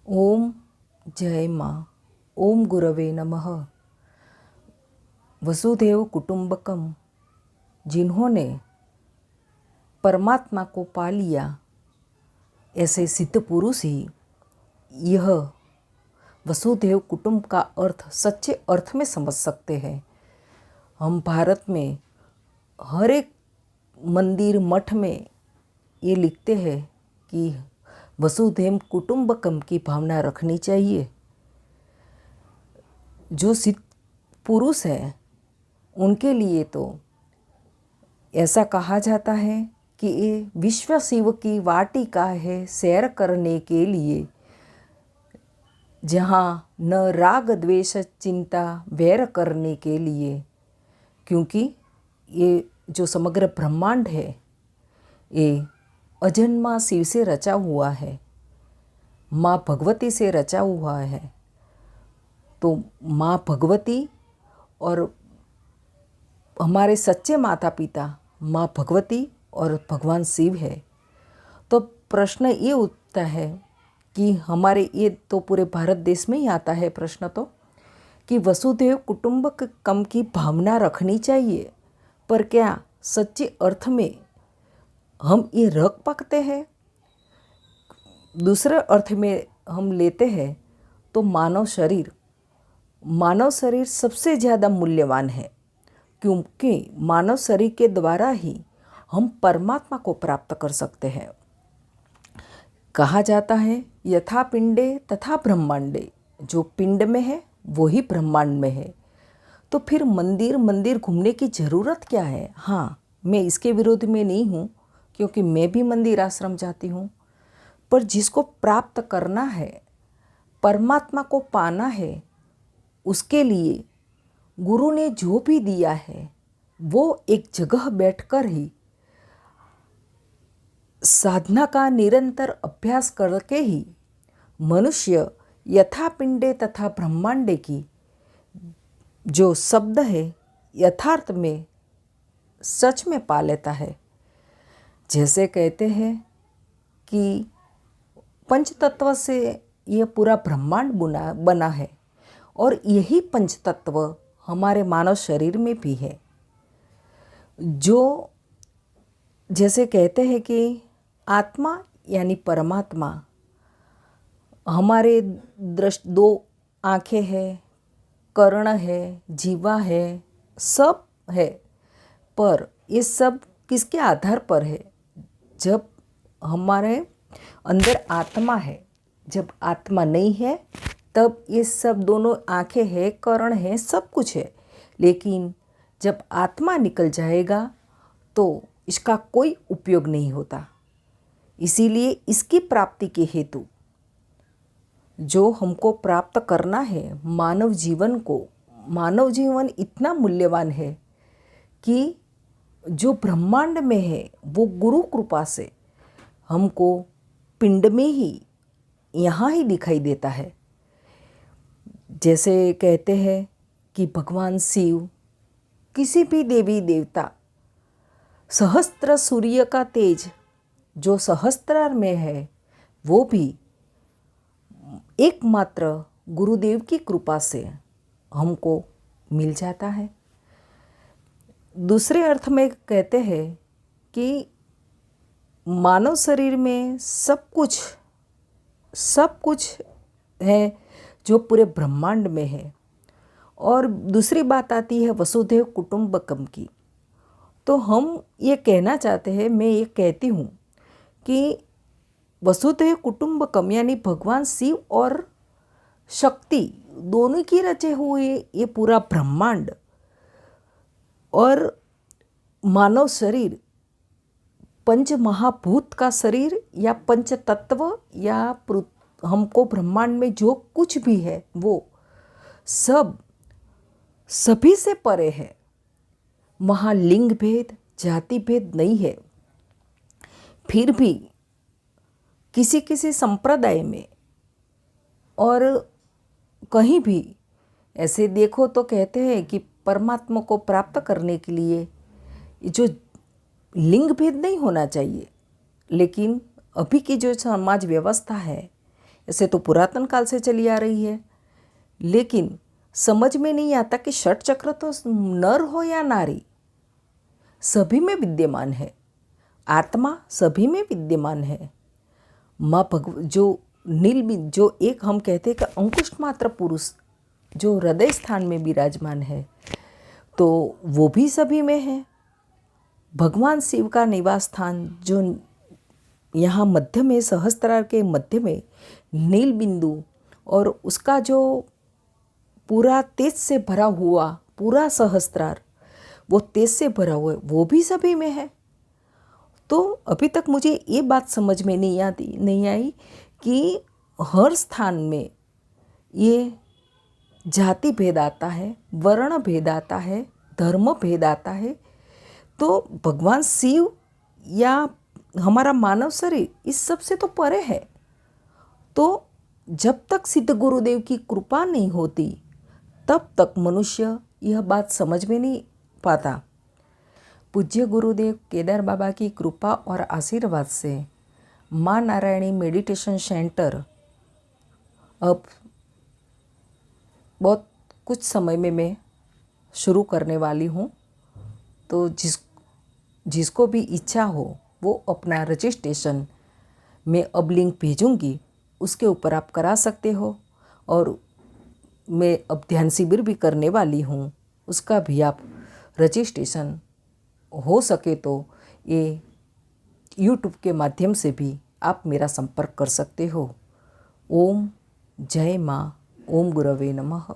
ओम जय माँ। ओम गुरवे नमः। वसुदेव कुटुंबकम, जिन्होंने परमात्मा को पा लिया, ऐसे सिद्ध पुरुष ही यह वसुदेव कुटुंब का अर्थ सच्चे अर्थ में समझ सकते हैं। हम भारत में हर एक मंदिर मठ में ये लिखते हैं कि वसुधैव कुटुंबकम की भावना रखनी चाहिए। जो सिद्ध पुरुष हैं उनके लिए तो ऐसा कहा जाता है कि ये विश्व शिव की वाटिका है सैर करने के लिए, जहाँ न राग द्वेष चिंता वैर करने के लिए, क्योंकि ये जो समग्र ब्रह्मांड है ये अजन्मा शिव से रचा हुआ है, माँ भगवती से रचा हुआ है। तो माँ भगवती और हमारे सच्चे माता पिता माँ भगवती और भगवान शिव है। तो प्रश्न ये उठता है कि हमारे ये तो पूरे भारत देश में ही आता है प्रश्न, तो कि वसुधैव कुटुंबकम की भावना रखनी चाहिए, पर क्या सच्चे अर्थ में हम ये रख पाते हैं? दूसरे अर्थ में हम लेते हैं तो मानव शरीर सबसे ज़्यादा मूल्यवान है, क्योंकि मानव शरीर के द्वारा ही हम परमात्मा को प्राप्त कर सकते हैं। कहा जाता है यथा पिंडे तथा ब्रह्मांडे, जो पिंड में है वो ही ब्रह्मांड में है। तो फिर मंदिर घूमने की ज़रूरत क्या है? हाँ, मैं इसके विरोध में नहीं हूँ, क्योंकि मैं भी मंदिर आश्रम जाती हूँ। पर जिसको प्राप्त करना है, परमात्मा को पाना है, उसके लिए गुरु ने जो भी दिया है वो एक जगह बैठकर ही साधना का निरंतर अभ्यास करके ही मनुष्य यथा पिंडे तथा ब्रह्मांडे की जो शब्द है यथार्थ में सच में पा लेता है। जैसे कहते हैं कि पंचतत्व से यह पूरा ब्रह्मांड बना है, और यही पंचतत्व हमारे मानव शरीर में भी है। जो जैसे कहते हैं कि आत्मा यानी परमात्मा, हमारे दो आँखें हैं, कर्ण है, जीवा है, सब है, पर ये सब किसके आधार पर है? जब हमारे अंदर आत्मा है, जब आत्मा नहीं है तब ये सब दोनों आँखें हैं, कर्ण है, सब कुछ है। लेकिन जब आत्मा निकल जाएगा तो इसका कोई उपयोग नहीं होता। इसीलिए इसकी प्राप्ति के हेतु जो हमको प्राप्त करना है मानव जीवन इतना मूल्यवान है कि जो ब्रह्मांड में है वो गुरु कृपा से हमको पिंड में ही यहाँ ही दिखाई देता है। जैसे कहते हैं कि भगवान शिव, किसी भी देवी देवता, सहस्त्र सूर्य का तेज जो सहस्त्रार में है वो भी एकमात्र गुरुदेव की कृपा से हमको मिल जाता है। दूसरे अर्थ में कहते हैं कि मानव शरीर में सब कुछ है जो पूरे ब्रह्मांड में है। और दूसरी बात आती है वसुधैव कुटुंबकम की। तो हम ये कहना चाहते हैं, मैं ये कहती हूँ कि वसुधैव कुटुंबकम यानी भगवान शिव और शक्ति दोनों की रचे हुए ये पूरा ब्रह्मांड और मानव शरीर पंच महाभूत का शरीर या पंच तत्व या हमको ब्रह्मांड में जो कुछ भी है वो सभी से परे है। वहाँ लिंग भेद जाति भेद नहीं है। फिर भी किसी संप्रदाय में और कहीं भी ऐसे देखो तो कहते हैं कि परमात्मा को प्राप्त करने के लिए जो लिंग भेद नहीं होना चाहिए। लेकिन अभी की जो समाज व्यवस्था है ऐसे तो पुरातन काल से चली आ रही है, लेकिन समझ में नहीं आता कि षट चक्र तो नर हो या नारी सभी में विद्यमान है, आत्मा सभी में विद्यमान है। माँ जो नीलबिंदु, जो एक हम कहते हैं कि अंकुश मात्र पुरुष जो हृदय स्थान में विराजमान है, तो वो भी सभी में है। भगवान शिव का निवास स्थान जो यहाँ मध्य में, सहस्त्रार के मध्य में नील बिंदु, और उसका जो पूरा तेज से भरा हुआ पूरा सहस्त्रार, वो तेज से भरा हुआ है, वो भी सभी में है। तो अभी तक मुझे ये बात समझ में नहीं आई कि हर स्थान में ये जाति भेद आता है, वर्ण भेद आता है, धर्म भेद आता है। तो भगवान शिव या हमारा मानव शरीर इस सब से तो परे है। तो जब तक सिद्ध गुरुदेव की कृपा नहीं होती तब तक मनुष्य यह बात समझ में नहीं पाता। पूज्य गुरुदेव केदार बाबा की कृपा और आशीर्वाद से माँ नारायणी मेडिटेशन सेंटर अब बहुत कुछ समय में मैं शुरू करने वाली हूँ। तो जिसको भी इच्छा हो वो अपना रजिस्ट्रेशन मैं अब लिंक भेजूँगी, उसके ऊपर आप करा सकते हो। और मैं अब ध्यान शिविर भी करने वाली हूँ, उसका भी आप रजिस्ट्रेशन हो सके तो ये यूट्यूब के माध्यम से भी आप मेरा संपर्क कर सकते हो। ओम जय माँ, ओम गुरवे नमः।